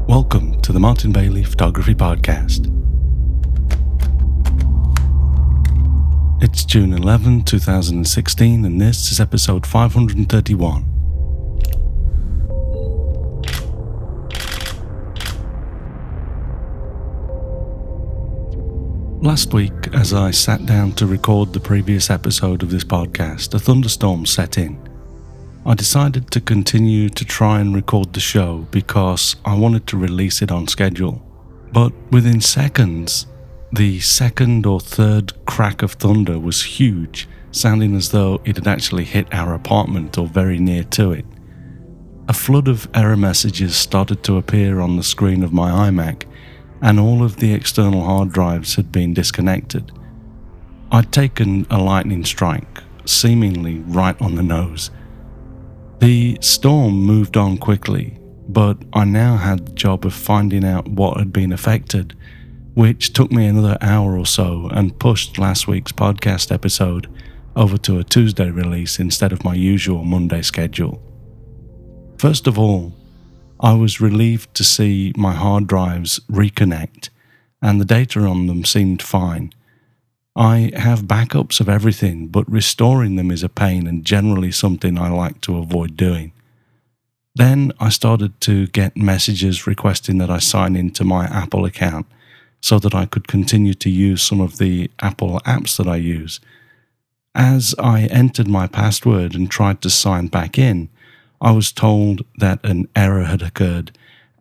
Welcome to the Martin Bailey Photography Podcast. It's June 11, 2016, and this is episode 531. Last week, as I sat down to record the previous episode of this podcast, a thunderstorm set in. I decided to continue to try and record the show because I wanted to release it on schedule. But within seconds, the second or third crack of thunder was huge, sounding as though it had actually hit our apartment or very near to it. A flood of error messages started to appear on the screen of my iMac, and all of the external hard drives had been disconnected. I'd taken a lightning strike, seemingly right on the nose. The storm moved on quickly, but I now had the job of finding out what had been affected, which took me another hour or so and pushed last week's podcast episode over to a Tuesday release instead of my usual Monday schedule. First of all, I was relieved to see my hard drives reconnect, and the data on them seemed fine. I have backups of everything, but restoring them is a pain and generally something I like to avoid doing. Then I started to get messages requesting that I sign into my Apple account so that I could continue to use some of the Apple apps that I use. As I entered my password and tried to sign back in, I was told that an error had occurred,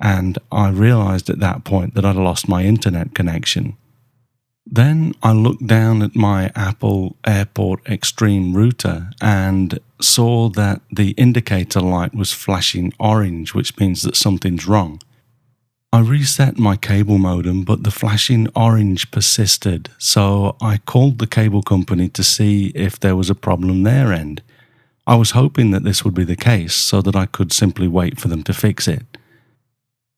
and I realized at that point that I'd lost my internet connection. Then I looked down at my Apple Airport Extreme router and saw that the indicator light was flashing orange, which means that something's wrong. I reset my cable modem, but the flashing orange persisted, so I called the cable company to see if there was a problem their end. I was hoping that this would be the case so that I could simply wait for them to fix it.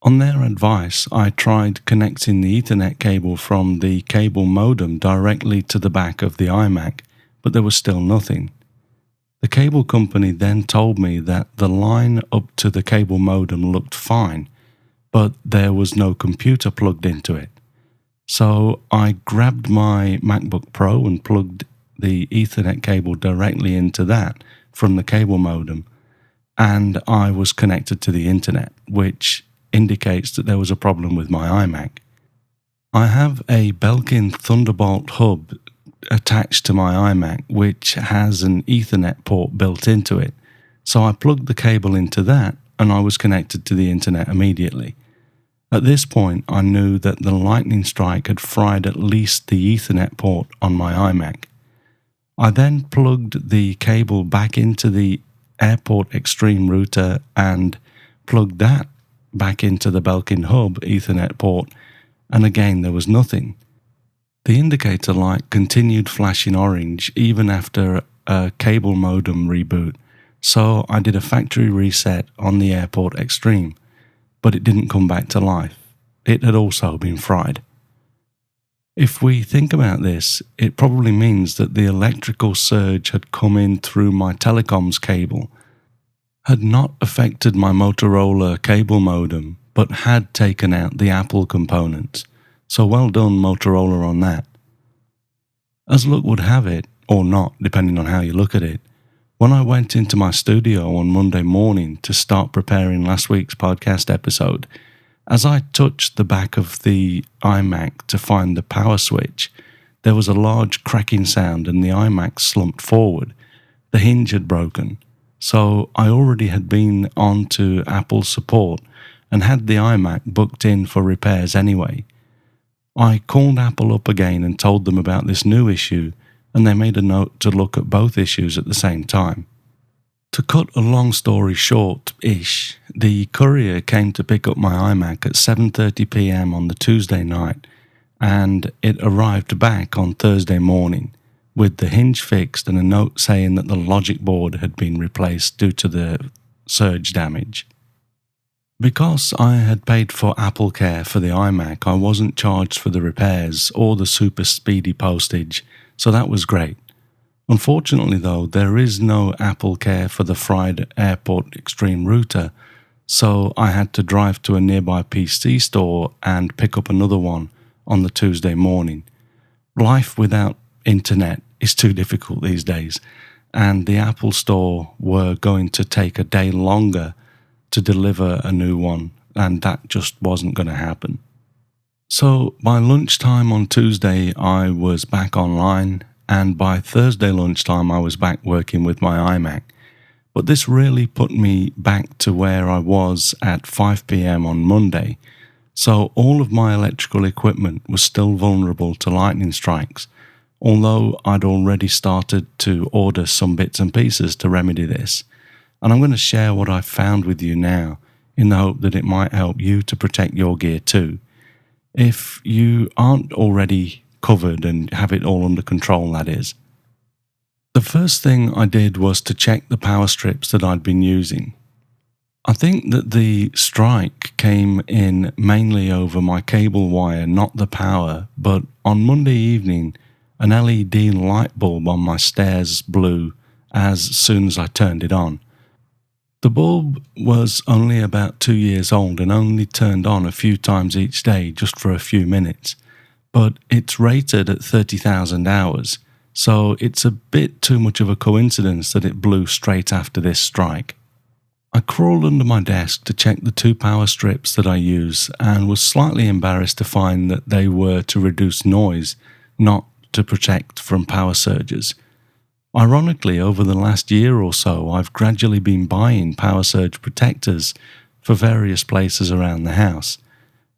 On their advice, I tried connecting the Ethernet cable from the cable modem directly to the back of the iMac, but there was still nothing. The cable company then told me that the line up to the cable modem looked fine, but there was no computer plugged into it. So I grabbed my MacBook Pro and plugged the Ethernet cable directly into that from the cable modem, and I was connected to the internet, which indicates that there was a problem with my iMac. I have a Belkin Thunderbolt hub attached to my iMac, which has an Ethernet port built into it, so I plugged the cable into that and I was connected to the internet immediately. At this point, I knew that the lightning strike had fried at least the Ethernet port on my iMac. I then plugged the cable back into the Airport Extreme router and plugged that back into the Belkin Hub Ethernet port, and again there was nothing. The indicator light continued flashing orange even after a cable modem reboot, so I did a factory reset on the Airport Extreme, but it didn't come back to life. It had also been fried. If we think about this, it probably means that the electrical surge had come in through my telecoms cable, had not affected my Motorola cable modem, but had taken out the Apple components. So well done, Motorola, on that. As luck would have it, or not, depending on how you look at it, when I went into my studio on Monday morning to start preparing last week's podcast episode, as I touched the back of the iMac to find the power switch, there was a large cracking sound and the iMac slumped forward. The hinge had broken. So I already had been on to Apple support and had the iMac booked in for repairs anyway. I called Apple up again and told them about this new issue, and they made a note to look at both issues at the same time. To cut a long story short-ish, the courier came to pick up my iMac at 7:30 p.m. on the Tuesday night, and it arrived back on Thursday morning, with the hinge fixed and a note saying that the logic board had been replaced due to the surge damage. Because I had paid for Apple Care for the iMac, I wasn't charged for the repairs or the super speedy postage, so that was great. Unfortunately though, there is no Apple Care for the fried Airport Extreme router, so I had to drive to a nearby PC store and pick up another one on the Tuesday morning. Life without internet is too difficult these days, and the Apple store were going to take a day longer to deliver a new one, and that just wasn't going to happen. So by lunchtime on Tuesday, I was back online, and by Thursday lunchtime, I was back working with my iMac. But this really put me back to where I was at 5 p.m. on Monday, so all of my electrical equipment was still vulnerable to lightning strikes, although I'd already started to order some bits and pieces to remedy this. And I'm going to share what I've found with you now, in the hope that it might help you to protect your gear too. If you aren't already covered and have it all under control, that is. The first thing I did was to check the power strips that I'd been using. I think that the strike came in mainly over my cable wire, not the power, but on Monday evening, an LED light bulb on my stairs blew as soon as I turned it on. The bulb was only about 2 years old and only turned on a few times each day just for a few minutes, but it's rated at 30,000 hours, so it's a bit too much of a coincidence that it blew straight after this strike. I crawled under my desk to check the 2 power strips that I use and was slightly embarrassed to find that they were to reduce noise, not to protect from power surges. Ironically, over the last year or so, I've gradually been buying power surge protectors for various places around the house,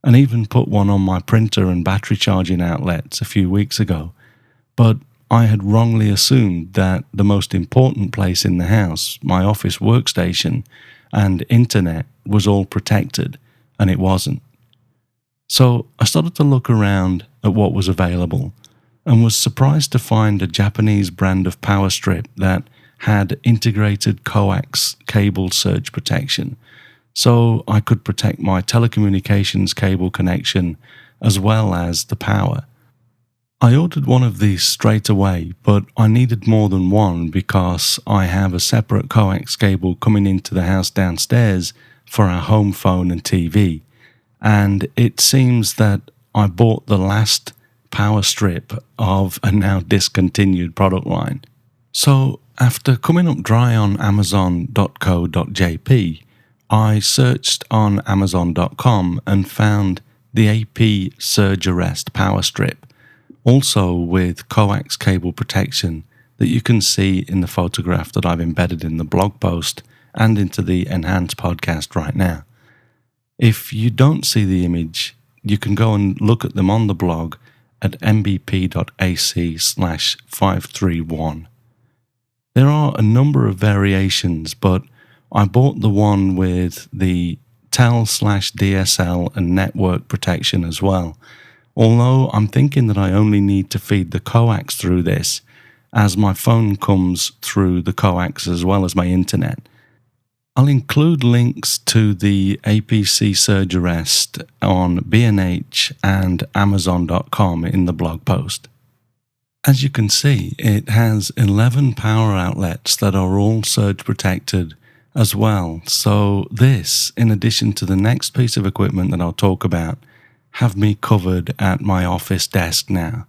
and even put one on my printer and battery charging outlets a few weeks ago. But I had wrongly assumed that the most important place in the house, my office workstation and internet, was all protected, and it wasn't. So I started to look around at what was available, and was surprised to find a Japanese brand of power strip that had integrated coax cable surge protection, so I could protect my telecommunications cable connection as well as the power. I ordered one of these straight away, but I needed more than one because I have a separate coax cable coming into the house downstairs for our home phone and TV, and it seems that I bought the last power strip of a now discontinued product line. So after coming up dry on amazon.co.jp, I searched on amazon.com and found the AP Surge Arrest power strip, also with coax cable protection that you can see in the photograph that I've embedded in the blog post and into the enhanced podcast right now. If you don't see the image, you can go and look at them on the blog at mbp.ac/531. There are a number of variations, but I bought the one with the TEL/DSL and network protection as well, although I'm thinking that I only need to feed the coax through this, as my phone comes through the coax as well as my internet. I'll include links to the APC Surge Arrest on B&H and Amazon.com in the blog post. As you can see, it has 11 power outlets that are all surge protected as well, so this, in addition to the next piece of equipment that I'll talk about, have me covered at my office desk now.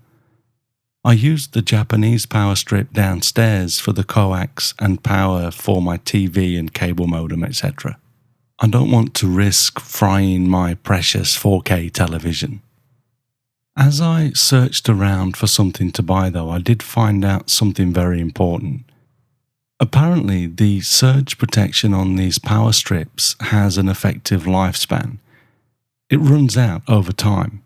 I used the Japanese power strip downstairs for the coax and power for my TV and cable modem, etc. I don't want to risk frying my precious 4K television. As I searched around for something to buy though, I did find out something very important. Apparently, the surge protection on these power strips has an effective lifespan. It runs out over time.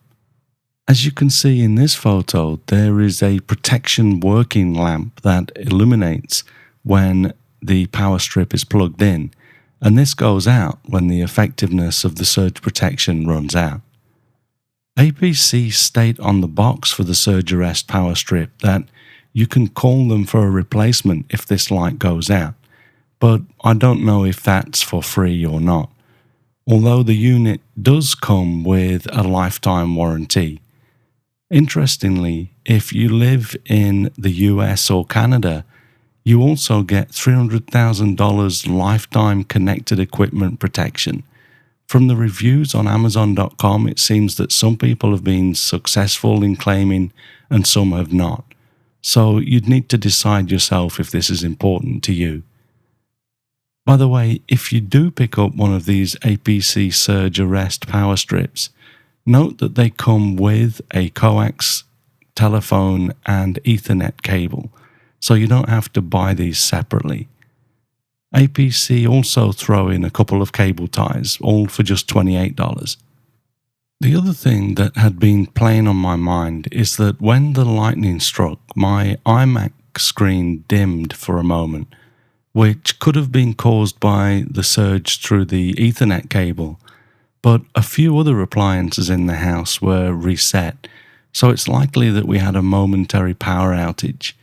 As you can see in this photo, there is a protection working lamp that illuminates when the power strip is plugged in, and this goes out when the effectiveness of the surge protection runs out. APC state on the box for the Surge Arrest power strip that you can call them for a replacement if this light goes out, but I don't know if that's for free or not, although the unit does come with a lifetime warranty. Interestingly, if you live in the US or Canada, you also get $300,000 lifetime connected equipment protection, From the reviews on Amazon.com, it seems that some people have been successful in claiming and some have not. So you'd need to decide yourself if this is important to you. By the way, if you do pick up one of these APC surge arrest power strips, note that they come with a coax, telephone and Ethernet cable, so you don't have to buy these separately. APC also throw in a couple of cable ties, all for just $28. The other thing that had been playing on my mind is that when the lightning struck, my iMac screen dimmed for a moment, which could have been caused by the surge through the Ethernet cable, but a few other appliances in the house were reset, so it's likely that we had a momentary power outage.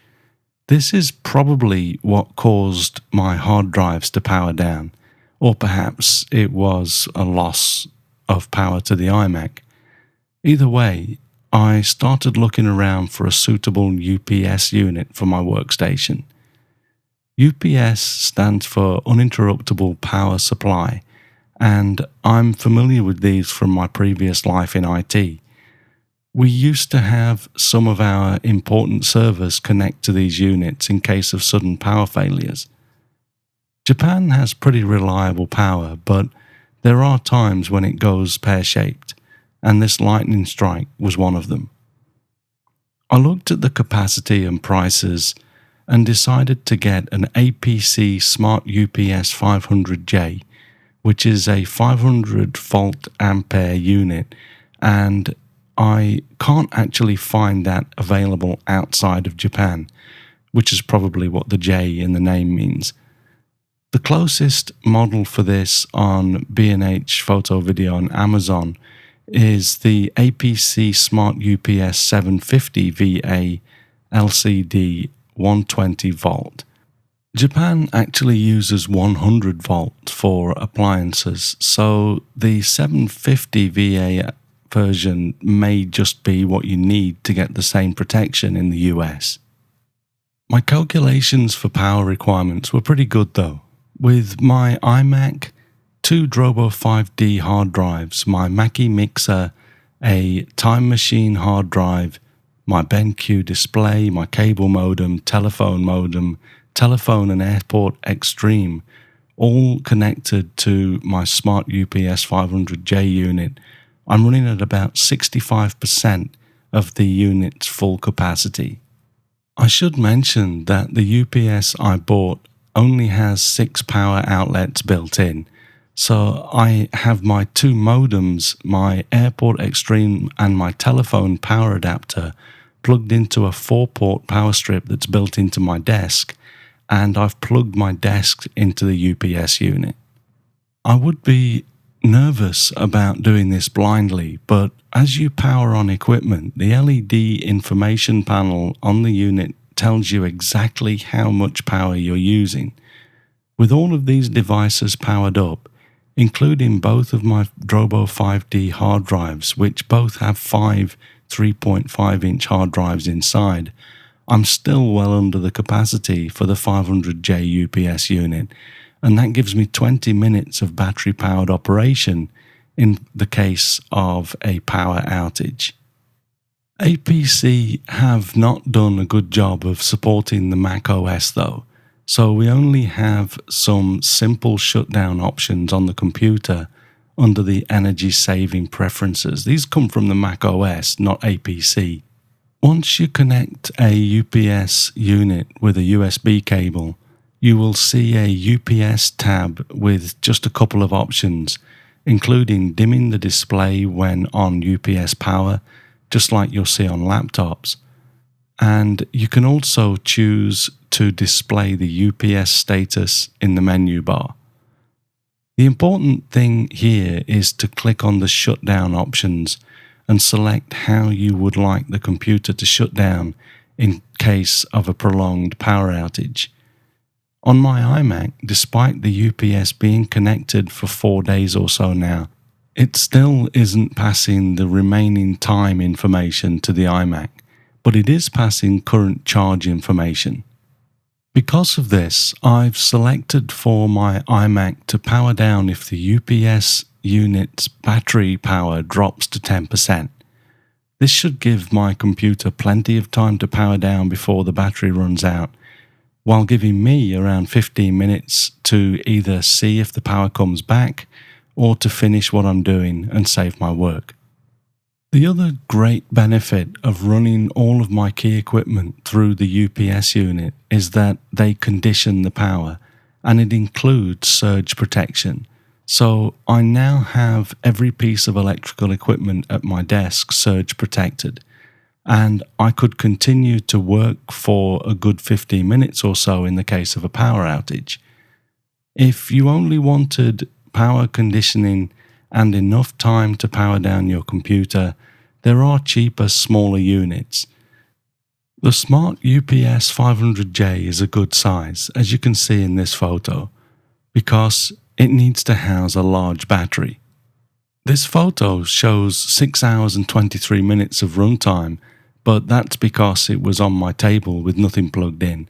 This is probably what caused my hard drives to power down, or perhaps it was a loss of power to the iMac. Either way, I started looking around for a suitable UPS unit for my workstation. UPS stands for Uninterruptible Power Supply, and I'm familiar with these from my previous life in IT. We used to have some of our important servers connect to these units in case of sudden power failures. Japan has pretty reliable power, but there are times when it goes pear-shaped, and this lightning strike was one of them. I looked at the capacity and prices and decided to get an APC Smart UPS 500J, which is a 500 volt ampere unit, and I can't actually find that available outside of Japan, which is probably what the J in the name means. The closest model for this on B&H Photo Video on Amazon is the APC Smart UPS 750 VA LCD 120 volt. Japan actually uses 100 volt for appliances, so the 750 VA version may just be what you need to get the same protection in the US. My calculations for power requirements were pretty good though. With my iMac, 2 Drobo 5D hard drives, my Mackie mixer, a Time Machine hard drive, my BenQ display, my cable modem, telephone and Airport Extreme, all connected to my Smart UPS 500J unit, I'm running at about 65% of the unit's full capacity. I should mention that the UPS I bought only has 6 power outlets built in, so I have my 2 modems, my Airport Extreme and my telephone power adapter plugged into a 4-port power strip that's built into my desk, and I've plugged my desk into the UPS unit. I would be nervous about doing this blindly, but as you power on equipment, the LED information panel on the unit tells you exactly how much power you're using. With all of these devices powered up, including both of my Drobo 5D hard drives, which both have 5 3.5-inch hard drives inside, I'm still well under the capacity for the 500J UPS unit, and that gives me 20 minutes of battery-powered operation in the case of a power outage. APC have not done a good job of supporting the Mac OS though, so we only have some simple shutdown options on the computer under the energy saving preferences. These come from the Mac OS, not APC. Once you connect a UPS unit with a USB cable, you will see a UPS tab with just a couple of options, including dimming the display when on UPS power, just like you'll see on laptops. And you can also choose to display the UPS status in the menu bar. The important thing here is to click on the shutdown options and select how you would like the computer to shut down in case of a prolonged power outage. On my iMac, despite the UPS being connected for 4 days or so now, it still isn't passing the remaining time information to the iMac, but it is passing current charge information. Because of this, I've selected for my iMac to power down if the UPS unit's battery power drops to 10%. This should give my computer plenty of time to power down before the battery runs out, while giving me around 15 minutes to either see if the power comes back or to finish what I'm doing and save my work. The other great benefit of running all of my key equipment through the UPS unit is that they condition the power, and it includes surge protection. So I now have every piece of electrical equipment at my desk surge protected, and I could continue to work for a good 15 minutes or so in the case of a power outage. If you only wanted power conditioning and enough time to power down your computer, there are cheaper, smaller units. The Smart UPS 500J is a good size, as you can see in this photo, because it needs to house a large battery. This photo shows 6 hours and 23 minutes of runtime, but that's because it was on my table with nothing plugged in.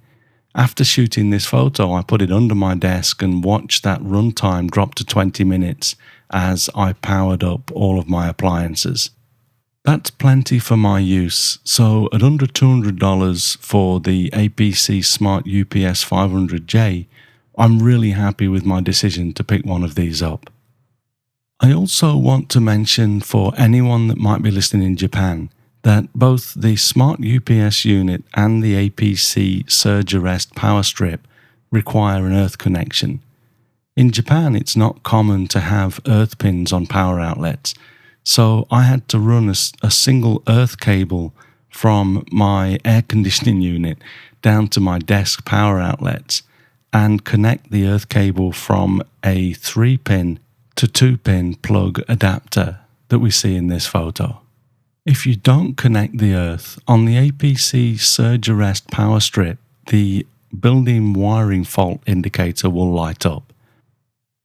After shooting this photo, I put it under my desk and watched that runtime drop to 20 minutes as I powered up all of my appliances. That's plenty for my use, so at under $200 for the APC Smart UPS 500J, I'm really happy with my decision to pick one of these up. I also want to mention for anyone that might be listening in Japan that both the Smart UPS unit and the APC Surge Arrest Power Strip require an earth connection. In Japan, it's not common to have earth pins on power outlets, so I had to run a single earth cable from my air conditioning unit down to my desk power outlets and connect the earth cable from a 3-pin to 2-pin plug adapter that we see in this photo. If you don't connect the earth, on the APC Surge Arrest Power Strip, the built-in wiring fault indicator will light up.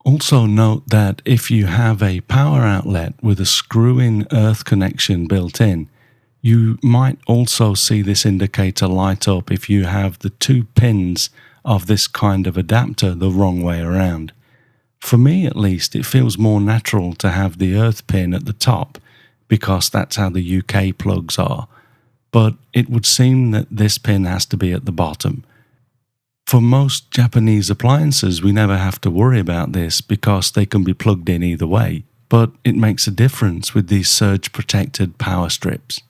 Also note that if you have a power outlet with a screw-in earth connection built in, you might also see this indicator light up if you have the 2 pins of this kind of adapter the wrong way around. For me at least, it feels more natural to have the earth pin at the top because that's how the UK plugs are, but it would seem that this pin has to be at the bottom. For most Japanese appliances, we never have to worry about this because they can be plugged in either way, but it makes a difference with these surge-protected power strips.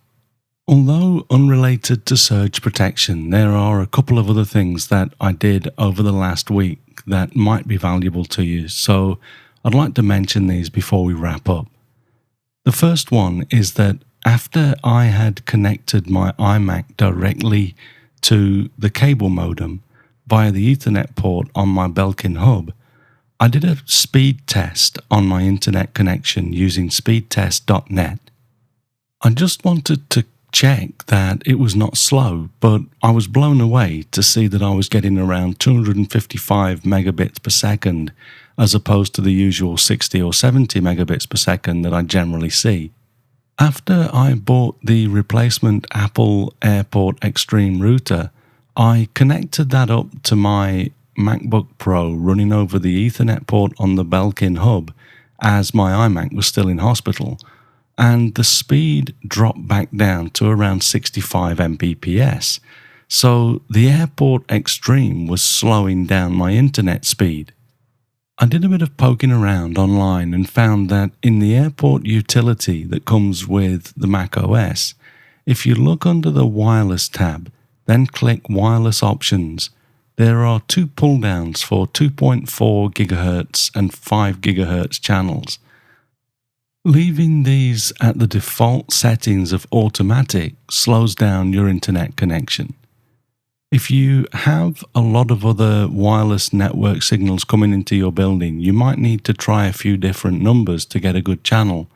Although unrelated to surge protection, there are a couple of other things that I did over the last week that might be valuable to you, so I'd like to mention these before we wrap up. The first one is that after I had connected my iMac directly to the cable modem via the Ethernet port on my Belkin hub, I did a speed test on my internet connection using speedtest.net. I just wanted to check that it was not slow, but I was blown away to see that I was getting around 255 megabits per second as opposed to the usual 60 or 70 megabits per second that I generally see. After I bought the replacement Apple Airport Extreme router, I connected that up to my MacBook Pro running over the Ethernet port on the Belkin hub as my iMac was still in hospital, and the speed dropped back down to around 65 Mbps, so the Airport Extreme was slowing down my internet speed. I did a bit of poking around online and found that in the Airport utility that comes with the Mac OS, if you look under the Wireless tab, then click Wireless Options, there are 2 pull-downs for 2.4 GHz and 5 GHz channels. Leaving these at the default settings of automatic slows down your internet connection. If you have a lot of other wireless network signals coming into your building, you might need to try a few different numbers to get a good channel,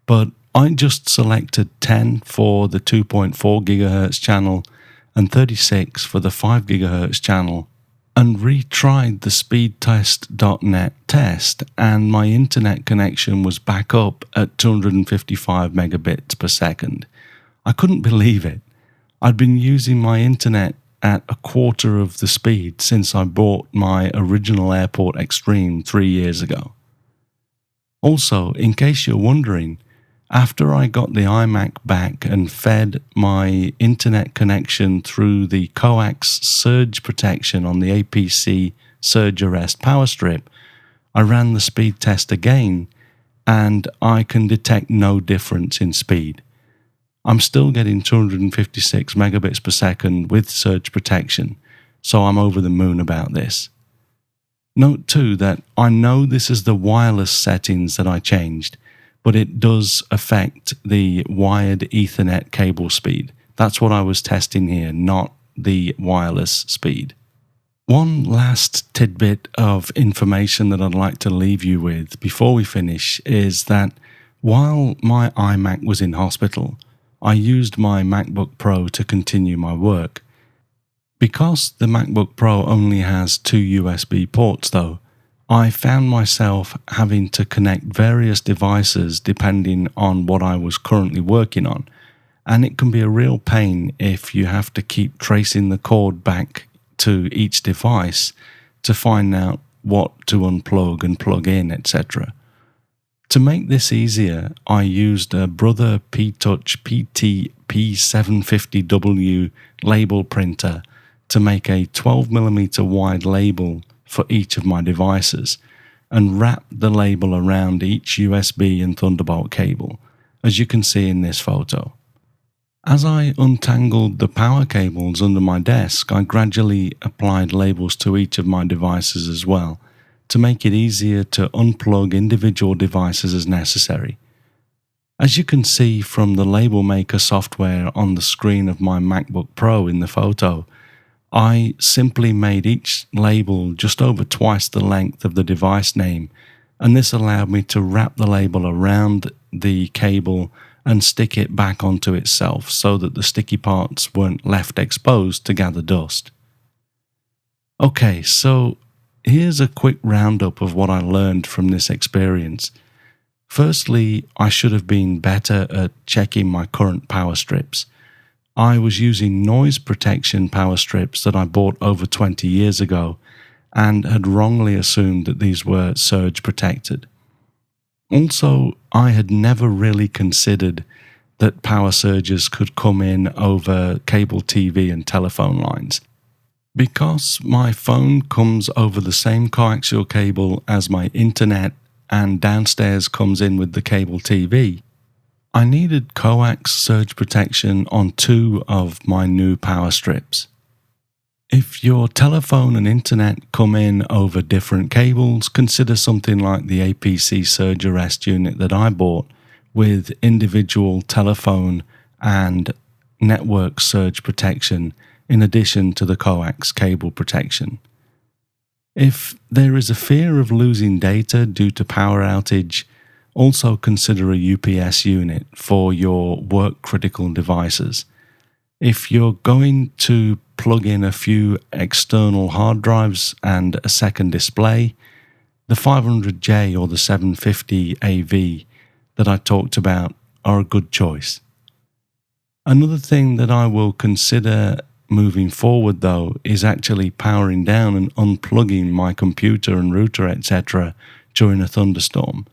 but I just selected 10 for the 2.4 GHz channel and 36 for the 5 GHz channel, and retried the speedtest.net test, and my internet connection was back up at 255 megabits per second. I couldn't believe it. I'd been using my internet at a quarter of the speed since I bought my original Airport Extreme 3 years ago. Also, in case you're wondering, after I got the iMac back and fed my internet connection through the coax surge protection on the APC surge arrest power strip, I ran the speed test again and I can detect no difference in speed. I'm still getting 256 megabits per second with surge protection, so I'm over the moon about this. Note too that I know this is the wireless settings that I changed, but it does affect the wired Ethernet cable speed. That's what I was testing here, not the wireless speed. One last tidbit of information that I'd like to leave you with before we finish is that while my iMac was in hospital, I used my MacBook Pro to continue my work. Because the MacBook Pro only has 2 USB ports though, I found myself having to connect various devices depending on what I was currently working on, and it can be a real pain if you have to keep tracing the cord back to each device to find out what to unplug and plug in, etc. To make this easier, I used a Brother P-Touch PT P750W label printer to make a 12mm wide label for each of my devices and wrap the label around each USB and Thunderbolt cable, as you can see in this photo. As I untangled the power cables under my desk, I gradually applied labels to each of my devices as well, to make it easier to unplug individual devices as necessary. As you can see from the label maker software on the screen of my MacBook Pro in the photo, I simply made each label just over twice the length of the device name, and this allowed me to wrap the label around the cable and stick it back onto itself so that the sticky parts weren't left exposed to gather dust. Okay, so here's a quick roundup of what I learned from this experience. Firstly, I should have been better at checking my current power strips. I was using noise protection power strips that I bought over 20 years ago and had wrongly assumed that these were surge protected. Also, I had never really considered that power surges could come in over cable TV and telephone lines. Because my phone comes over the same coaxial cable as my internet and downstairs comes in with the cable TV, I needed coax surge protection on 2 of my new power strips. If your telephone and internet come in over different cables, consider something like the APC surge arrest unit that I bought with individual telephone and network surge protection in addition to the coax cable protection. If there is a fear of losing data due to power outage, also consider a UPS unit for your work critical devices. If you're going to plug in a few external hard drives and a second display, the 500J or the 750 AV that I talked about are a good choice. Another thing that I will consider moving forward though is actually powering down and unplugging my computer and router etc. during a thunderstorm.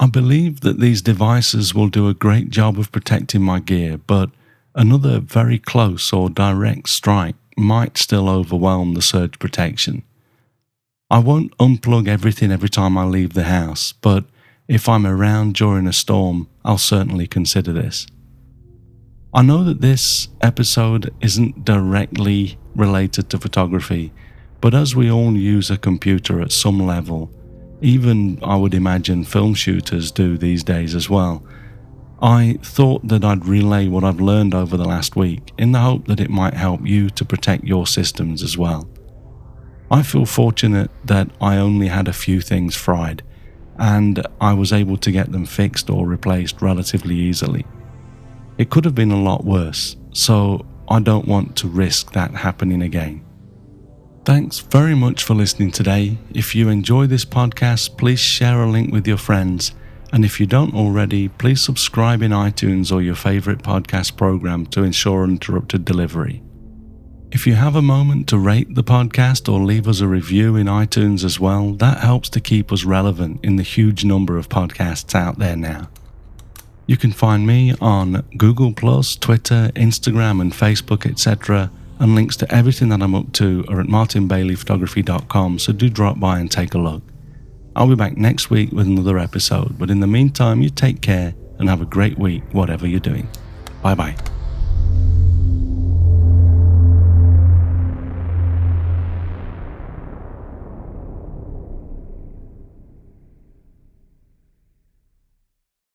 I believe that these devices will do a great job of protecting my gear, but another very close or direct strike might still overwhelm the surge protection. I won't unplug everything every time I leave the house, but if I'm around during a storm, I'll certainly consider this. I know that this episode isn't directly related to photography, but as we all use a computer at some level, even I would imagine film shooters do these days as well, I thought that I'd relay what I've learned over the last week in the hope that it might help you to protect your systems as well. I feel fortunate that I only had a few things fried, and I was able to get them fixed or replaced relatively easily. It could have been a lot worse, so I don't want to risk that happening again. Thanks very much for listening today. If you enjoy this podcast, please share a link with your friends. And if you don't already, please subscribe in iTunes or your favorite podcast program to ensure uninterrupted delivery. If you have a moment to rate the podcast or leave us a review in iTunes as well, that helps to keep us relevant in the huge number of podcasts out there now. You can find me on Google+, Twitter, Instagram and Facebook, etc. And links to everything that I'm up to are at martinbaileyphotography.com, so do drop by and take a look. I'll be back next week with another episode, but in the meantime, you take care and have a great week, whatever you're doing. Bye bye.